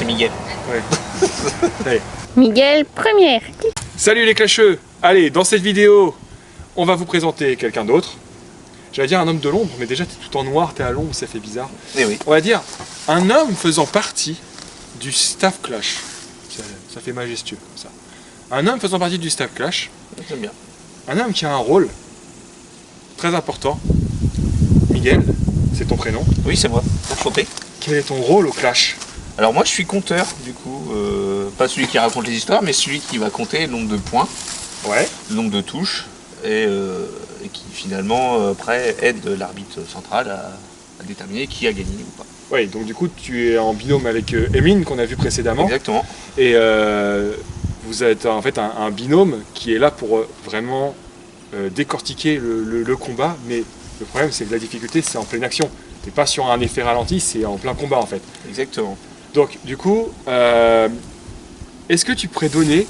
c'est Miguel. Ouais. Miguel, première. Salut les clasheux. Allez, dans cette vidéo, on va vous présenter quelqu'un d'autre. J'allais dire un homme de l'ombre, mais déjà t'es tout en noir, t'es à l'ombre, ça fait bizarre. Eh oui. On va dire un homme faisant partie du staff Clash. Ça fait majestueux comme ça. Un homme faisant partie du staff Clash. J'aime bien. Un homme qui a un rôle très important. Miguel, c'est ton prénom. Oui, c'est moi. Enchanté. Quel est ton rôle au Clash? Alors moi je suis compteur du coup, pas celui qui raconte les histoires, mais celui qui va compter le nombre de points, Ouais. le nombre de touches, et qui finalement après aide l'arbitre central à déterminer qui a gagné ou pas. Ouais, donc du coup tu es en binôme avec Emeline qu'on a vu précédemment. Exactement. Et vous êtes en fait un binôme qui est là pour vraiment décortiquer le combat, mais le problème c'est que la difficulté c'est en pleine action. T'es pas sur un effet ralenti, c'est en plein combat en fait. Exactement. Donc du coup, est-ce que tu pourrais donner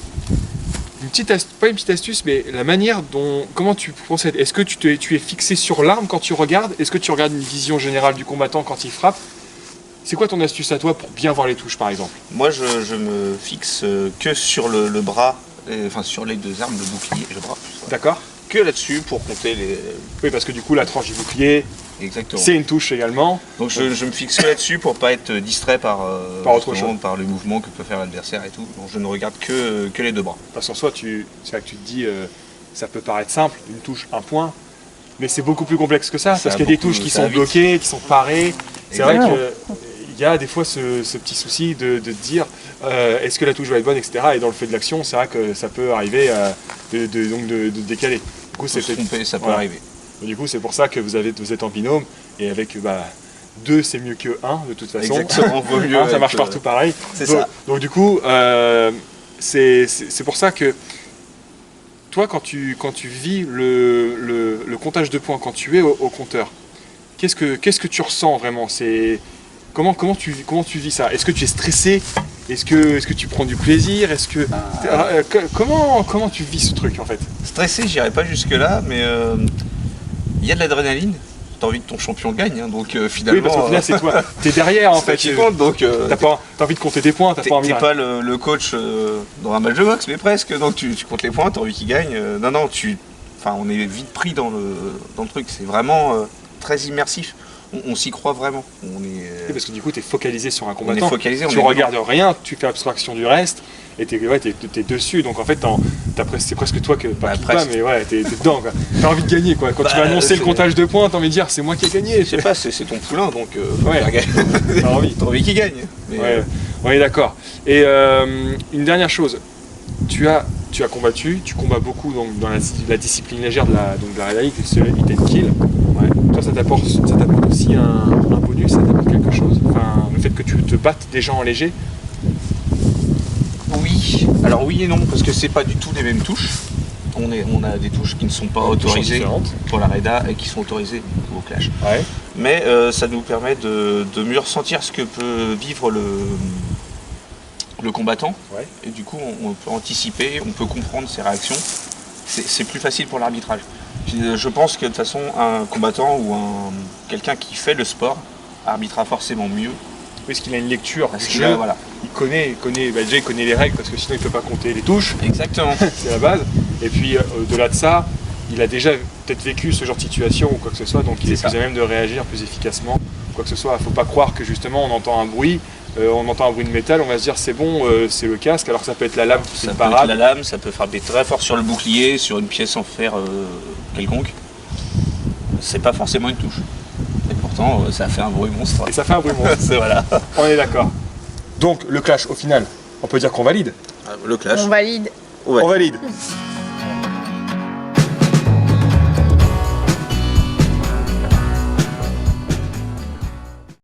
une petite astuce, pas une petite astuce, mais la manière dont, comment tu procèdes? Est-ce que tu es fixé sur l'arme quand tu regardes? Est-ce que tu regardes une vision générale du combattant quand il frappe? C'est quoi ton astuce à toi pour bien voir les touches par exemple? Moi je me fixe que sur le bras, enfin sur les deux armes, le bouclier et le bras. Voilà. D'accord? Que là-dessus pour compter les... Oui, parce que du coup la tranche du bouclier, Exactement. c'est une touche également. Donc je me fixe que là-dessus pour pas être distrait par autre chose. par le mouvement que peut faire l'adversaire et tout. Donc je ne regarde que les deux bras. Parce qu'en soi, c'est là que tu te dis, ça peut paraître simple, une touche, un point, mais c'est beaucoup plus complexe que ça, Ça parce a qu'il y a des beaucoup- touches qui ça sont va vite. bloquées, qui sont parées. C'est vrai Exactement. qu'il y a des fois ce petit souci de te dire, est-ce que la touche va être bonne, etc. Et dans le fait de l'action, c'est vrai que ça peut arriver de décaler. Du coup, Faut se tromper, ça peut voilà. arriver. Du coup, c'est pour ça que vous êtes en binôme, et avec deux, c'est mieux que un, de toute façon. Exactement, vaut mieux. Hein, ça être, marche partout pareil. C'est Donc, ça. donc du coup, c'est pour ça que toi, quand tu vis le comptage de points, quand tu es au compteur, qu'est-ce que tu ressens vraiment? Comment tu vis ça? Est-ce que tu es stressé? Est-ce que tu prends du plaisir? Comment tu vis ce truc en fait? Stressé, j'irai pas jusque-là, mais il y a de l'adrénaline. T'as envie que ton champion gagne, hein, donc finalement. Oui, parce qu'au final, c'est toi. T'es derrière en fait. qui compte, donc T'as envie de compter tes points. t'es pas le coach dans un match de boxe, mais presque. Donc tu comptes les points, t'as envie qu'il gagne. Non, on est vite pris dans le truc. C'est vraiment très immersif. On s'y croit vraiment. Oui, parce que du coup, tu es focalisé sur un On combattant. est focalisé. Tu regardes rien, tu fais abstraction du reste, et t'es dessus. Donc en fait, c'est presque toi que pas, presque. mais ouais, t'es dedans. T'as envie de gagner quoi. Quand tu vas annoncer le comptage de points, t'as envie de dire c'est moi qui ai gagné. Je sais pas, c'est ton poulain, donc Ouais. T'as envie. t'as envie qu'il gagne. Mais, Ouais, on est d'accord. Et une dernière chose, tu as combattu, tu combats beaucoup donc, dans la discipline légère de la Red Light, c'est le hit and kill. Ouais. Toi, ça t'apporte aussi un bonus, ça t'apporte quelque chose. Enfin, le fait que tu te battes des gens en léger. Oui, alors oui et non, parce que c'est pas du tout les mêmes touches. On a des touches qui ne sont pas autorisées différentes. pour la Reda et qui sont autorisées au Clash. Ouais. Mais ça nous permet de mieux ressentir ce que peut vivre le combattant. Ouais. Et du coup, on peut anticiper, on peut comprendre ses réactions. C'est plus facile pour l'arbitrage. Je pense que de toute façon, un combattant ou quelqu'un qui fait le sport arbitrera forcément mieux. Parce qu'il a une lecture Parce du qu'il jeu. a, voilà. Il connaît les règles parce que sinon il peut pas compter les touches. Exactement. C'est la base. Et puis au-delà de ça, il a déjà peut-être vécu ce genre de situation ou quoi que ce soit, donc il est C'est ça. plus à même de réagir plus efficacement, quoi que ce soit. Faut pas croire que justement on entend un bruit de métal, on va se dire c'est bon, c'est le casque, alors que ça peut être la lame qui fait Ça une peut être parade. la lame, ça peut frapper très fort sur le bouclier, sur une pièce en fer quelconque. C'est pas forcément une touche. Et pourtant, ça fait un bruit monstre. Et ça fait un bruit monstre. C'est voilà. On est d'accord. Donc le clash, au final, on peut dire qu'on valide. Le clash. On valide. Ouais. On valide.